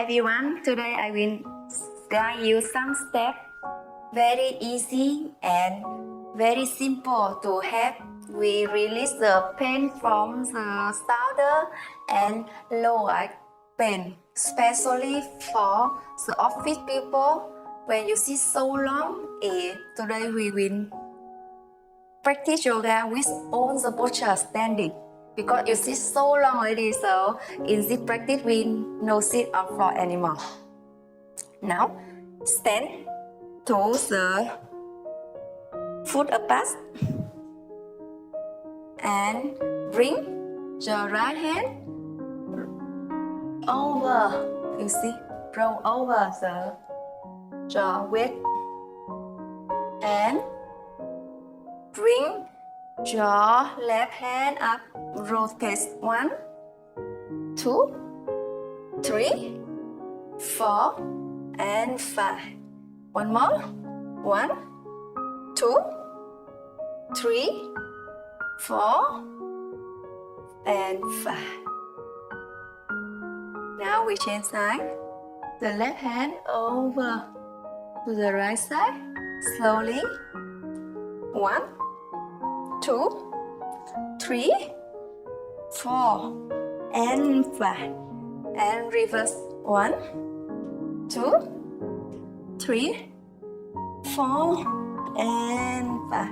everyone, today I will guide you some steps very easy and very simple to help we release the pain from the shoulder and lower pain, especially for the office people when you sit so long. Today we will practice yoga with all the posture standing because you sit so long already, so in this practice we no sit on floor anymore. Now stand to the foot apart and bring your right hand over, you see, roll over your weight and bring your left hand up, rotate 1, 2, 3, 4 and 5. One more. 1, 2, 3, 4 and 5. Now we change side. The left hand over to the right side. Slowly. 1, 2, 3, 4 and 5. And reverse. 1, 2, 3, 4 and 5.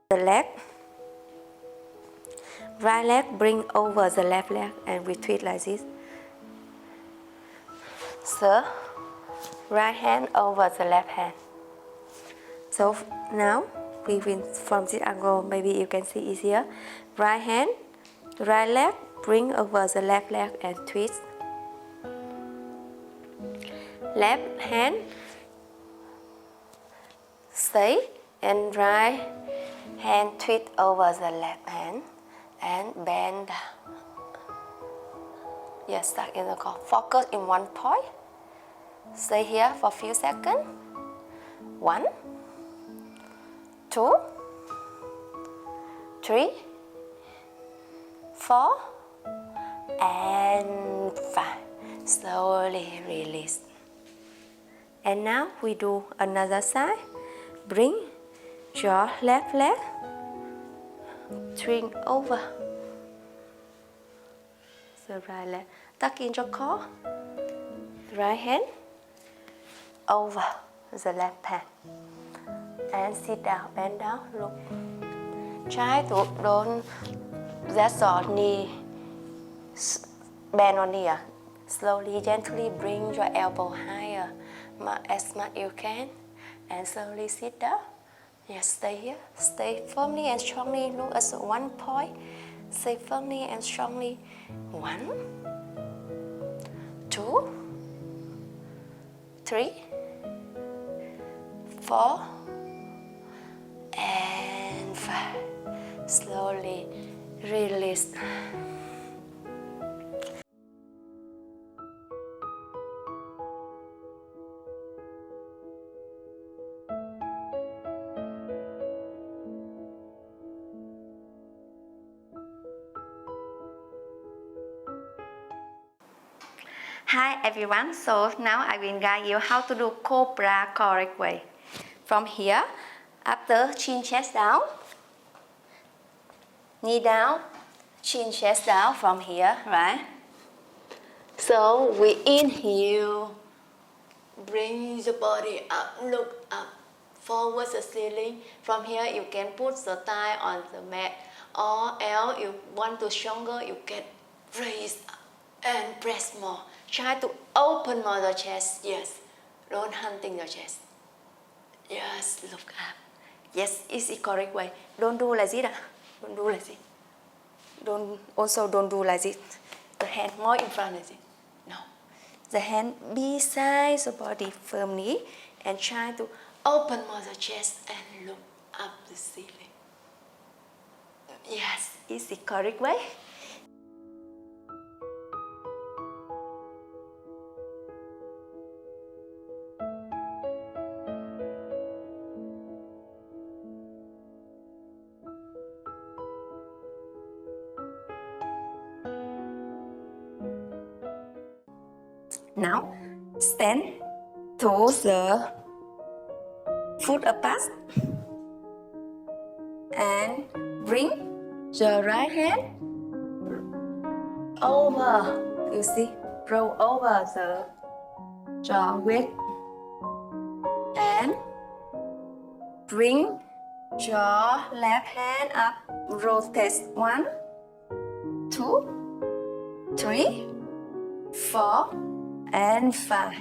The leg, right leg bring over the left leg and retreat like this. So, right hand over the left hand. So now we will, from this angle, maybe you can see easier. Right hand, right leg, bring over the left leg and twist. Left hand, stay, and right hand twist over the left hand and bend down. Yes, stuck in the core. Focus in one point. Stay here for a few seconds. 1, 2, 3, 4 and 5. Slowly release. And now we do another side. Bring your left leg, swing over the right leg, tuck in your core, right hand over the left hand, and sit down, bend down, look. Try to don't rest your knee, bend on knee. Slowly, gently bring your elbow higher as much you can, and slowly sit down. Yes, stay here. Stay firmly and strongly. Look at one point. Stay firmly and strongly. 1, 2, 3, 4 and 5. Slowly release. Hi everyone, so now I will guide you how to do Cobra correct way. From here, after chin chest down, knee down, chin chest down from here, right? So we inhale, bring the body up, look up, forward the ceiling. From here you can put the thigh on the mat, or else you want to stronger, you can raise up and press more. Try to open more the chest. Yes, don't hunting your chest. Yes, look up. Yes, it's the correct way. Don't do like this. Don't do like this. Don't do like this. The hand more in front of it. No. The hand beside the body firmly and try to open more the chest and look up the ceiling. Yes, it's the correct way. Now stand to the foot apart and bring the right hand over. You see, roll over the jaw width and bring your left hand up. Rotate 1, 2, 3, 4, and 5.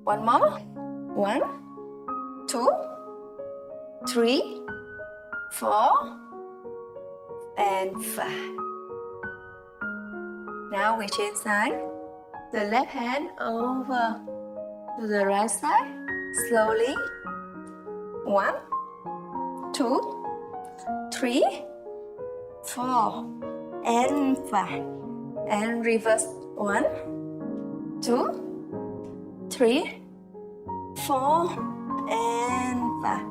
One more. 1, 2, 3, 4, and 5. Now we change side. The left hand over to the right side. Slowly. 1, 2, 3, 4, and 5. And reverse. 1, 2, 3, 4, and 5.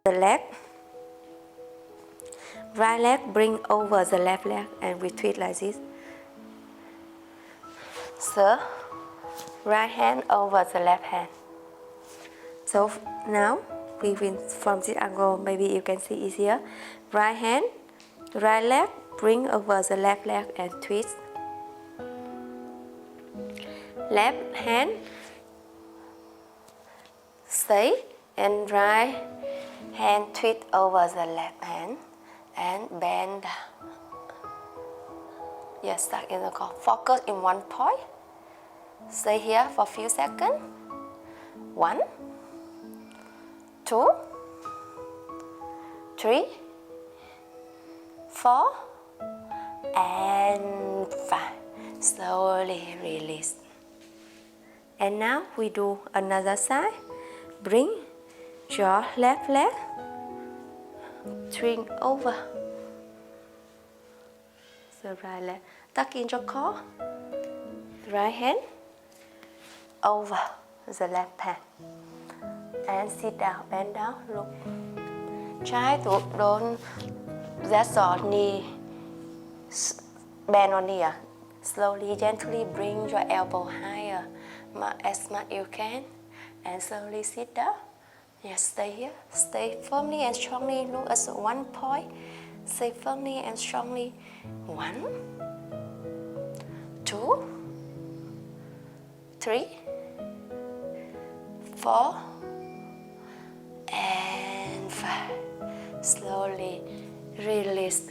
The leg, right leg bring over the left leg and we twist like this. So, right hand over the left hand. So now we will, from this angle, maybe you can see easier. Right hand, right leg bring over the left leg and twist. Left hand stay and right hand twist over the left hand and bend down. Yes, stuck in the core. Focus in one point. Stay here for a few seconds. 1, 2, 3, 4, and 5. Slowly release. And now we do another side. Bring your left leg, swing over the right leg, tuck in your core, right hand over the left hand, and sit down, bend down, look. Try to don't let your knee bend on knee. Slowly, gently bring your elbow higher as much you can, and slowly sit down. Yes, stay here. Stay firmly and strongly. Look at one point. Stay firmly and strongly. 1, 2, 3, 4, and 5. Slowly release.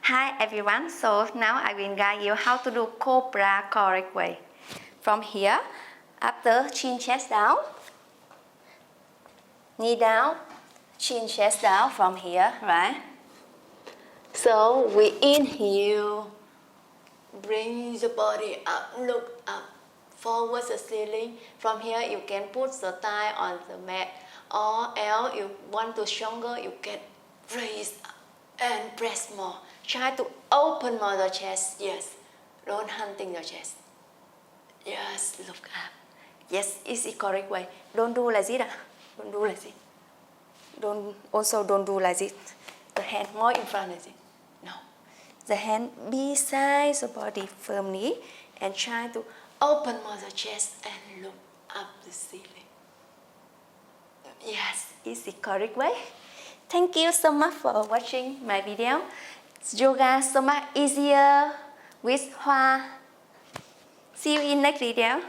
Hi everyone, so now I will guide you how to do Cobra correct way. From here, after chin chest down, knee down, chin chest down from here, right? So we inhale, bring the body up, look up, forward the ceiling. From here you can put the thigh on the mat, or else you want to stronger, you can raise up and press more. Try to open more the chest. Yes, don't hunting your chest. Yes, look up. Yes, it's the correct way. Don't do like this. Don't do like this. Don't do like this. The hand more in front of it. No. The hand beside the body firmly and try to open more the chest and look up the ceiling. Yes, it's the correct way. Thank you so much for watching my video. Yoga so much easier with Hoa. See you in next video.